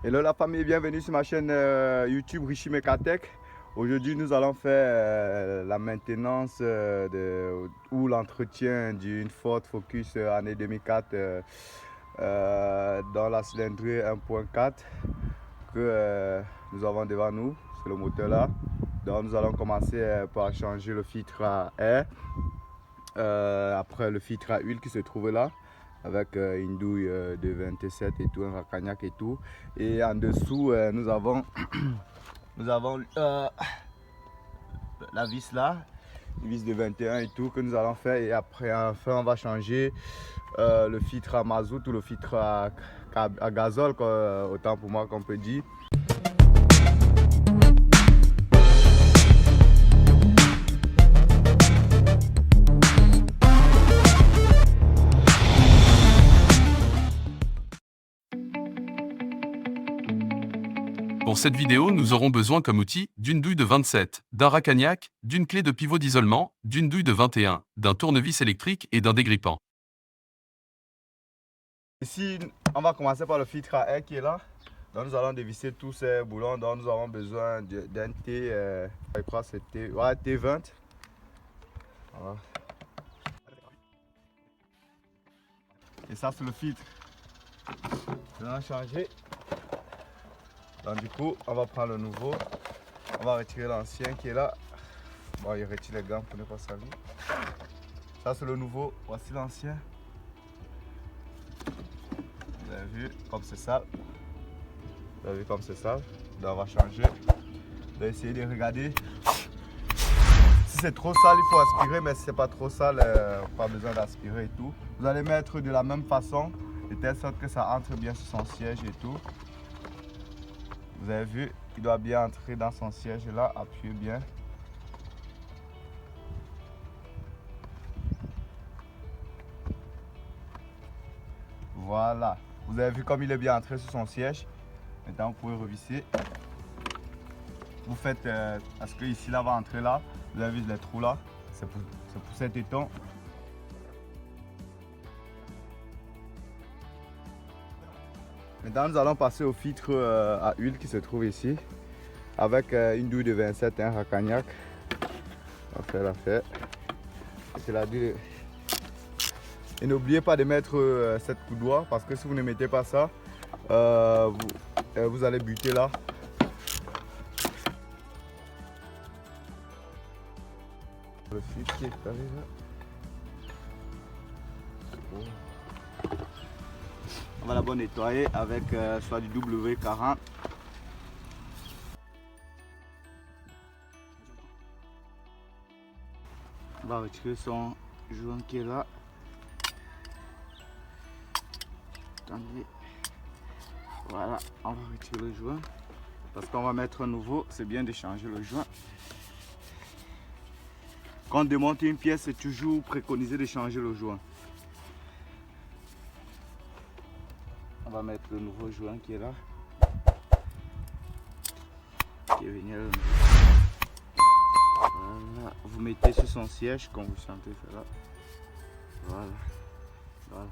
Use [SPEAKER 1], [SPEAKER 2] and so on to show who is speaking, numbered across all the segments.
[SPEAKER 1] Hello la famille, bienvenue sur ma chaîne YouTube Richie Mecatech. Aujourd'hui nous allons faire la maintenance ou l'entretien d'une Ford Focus année 2004 dans la cylindrée 1.4 que nous avons devant nous. C'est le moteur là. Donc nous allons commencer par changer le filtre à air, après le filtre à huile qui se trouve là, avec une douille de 27 et tout, un racagnac et tout. Et en dessous, nous avons, la vis là, une vis de 21 et tout que nous allons faire. Et après, enfin, on va changer le filtre à mazout ou le filtre à gazole, autant pour moi qu'on peut dire.
[SPEAKER 2] Pour cette vidéo, nous aurons besoin comme outil d'une douille de 27, d'un racagnac, d'une clé de pivot d'isolement, d'une douille de 21, d'un tournevis électrique et d'un dégrippant.
[SPEAKER 1] Ici, on va commencer par le filtre à air qui est là. Donc nous allons dévisser tous ces boulons. Donc nous avons besoin d'un T, je crois que c'est T20. Voilà. Et ça c'est le filtre. On va changer. Donc du coup, on va prendre le nouveau. On va retirer l'ancien qui est là. Bon, il retire les gants pour ne pas salir. Ça c'est le nouveau. Voici l'ancien. Vous avez vu comme c'est sale. Vous avez vu comme c'est sale. Donc on va changer. On va essayer de regarder. Si c'est trop sale, il faut aspirer, mais si c'est pas trop sale, pas besoin d'aspirer et tout. Vous allez mettre de la même façon, de telle sorte que ça entre bien sur son siège et tout. Vous avez vu, il doit bien entrer dans son siège là, appuyez bien. Voilà, vous avez vu comme il est bien entré sur son siège. Maintenant vous pouvez revisser. Vous faites, parce que ici là va entrer là, vous avez vu les trous là, c'est pour cet éton. Maintenant nous allons passer au filtre à huile qui se trouve ici, avec une douille de 27, un racagnac. On va faire l'affaire. C'est la douille. Et n'oubliez pas de mettre cette coudoir, parce que si vous ne mettez pas ça, vous allez buter là. Le filtre qui est carré là. On va d'abord nettoyer avec soit du W40. On va retirer son joint qui est là. Attendez. Voilà, on va retirer le joint. Parce qu'on va mettre un nouveau, c'est bien de changer le joint. Quand on démonte une pièce, c'est toujours préconisé de changer le joint. On va mettre le nouveau joint qui est là. Qui est venu là. Voilà. Vous mettez sur son siège comme vous sentez faire là. Voilà. Voilà.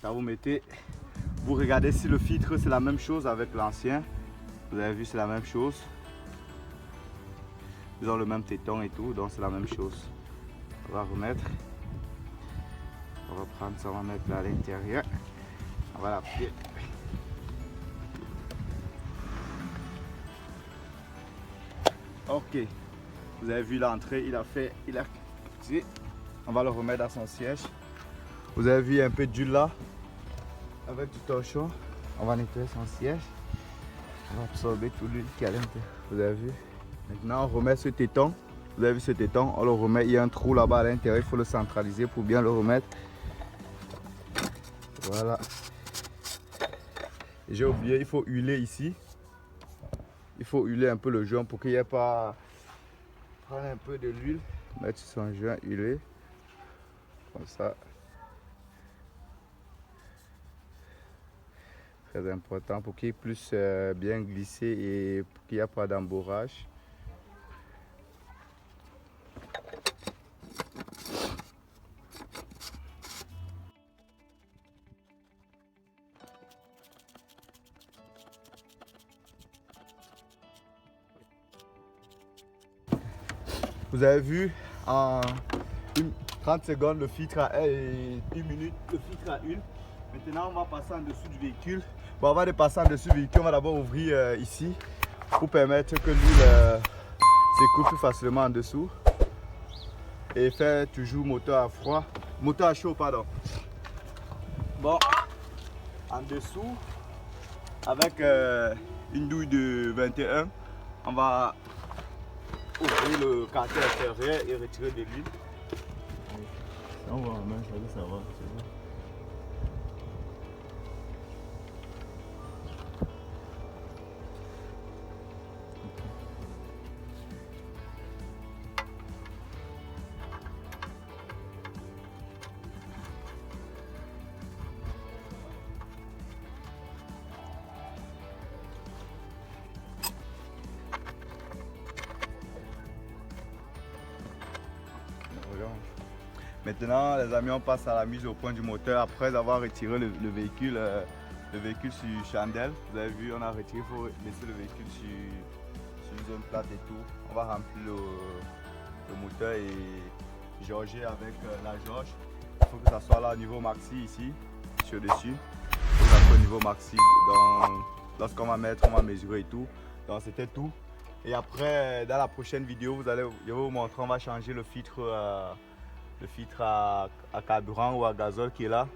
[SPEAKER 1] Là, vous mettez. Vous regardez si le filtre c'est la même chose avec l'ancien. Vous avez vu, c'est la même chose. Ils ont le même téton et tout, donc c'est la même chose. On va remettre. On va prendre ça, on va mettre là à l'intérieur. On va l'appuyer. Ok. Vous avez vu l'entrée, il a. On va le remettre à son siège. Vous avez vu un peu d'huile là. Avec du torchon. On va nettoyer son siège. On va absorber toute l'huile qui est à l'intérieur. Vous avez vu. Maintenant on remet ce téton. Vous avez vu ce téton, on le remet. Il y a un trou là-bas à l'intérieur. Il faut le centraliser pour bien le remettre. Voilà. J'ai oublié, il faut huiler ici. Il faut huiler un peu le joint pour qu'il n'y ait pas. Prendre un peu de l'huile, mettre sur son joint, huiler. Comme ça. Très important pour qu'il puisse bien glisser et pour qu'il n'y ait pas d'embourrage. Vous avez vu en 30 secondes le filtre à 1 et 1 minute le filtre à 1. Maintenant on va passer en dessous du véhicule. Bon, avant de passer en dessous du véhicule, on va d'abord ouvrir ici pour permettre que l'huile s'écoule plus facilement en dessous. Et faire toujours moteur à froid, moteur à chaud pardon. Bon, en dessous, avec une douille de 21, on va ouvrir le carter intérieur et retirer de l'huile.
[SPEAKER 3] On va en main, ça va.
[SPEAKER 1] Maintenant les amis, on passe à la mise au point du moteur après avoir retiré le véhicule sur chandelle. Vous avez vu, on a retiré, il faut laisser le véhicule sur une zone plate et tout. On va remplir le moteur et jauger avec la jauge. Il faut que ça soit là au niveau maxi ici, sur dessus. Il faut que ça soit au niveau maxi. Lorsqu'on va mettre, on va mesurer et tout. Donc c'était tout. Et après, dans la prochaine vidéo, je vais vous montrer, on va changer le filtre à carburant ou à gazole qui est là.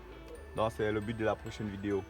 [SPEAKER 1] Donc c'est le but de la prochaine vidéo.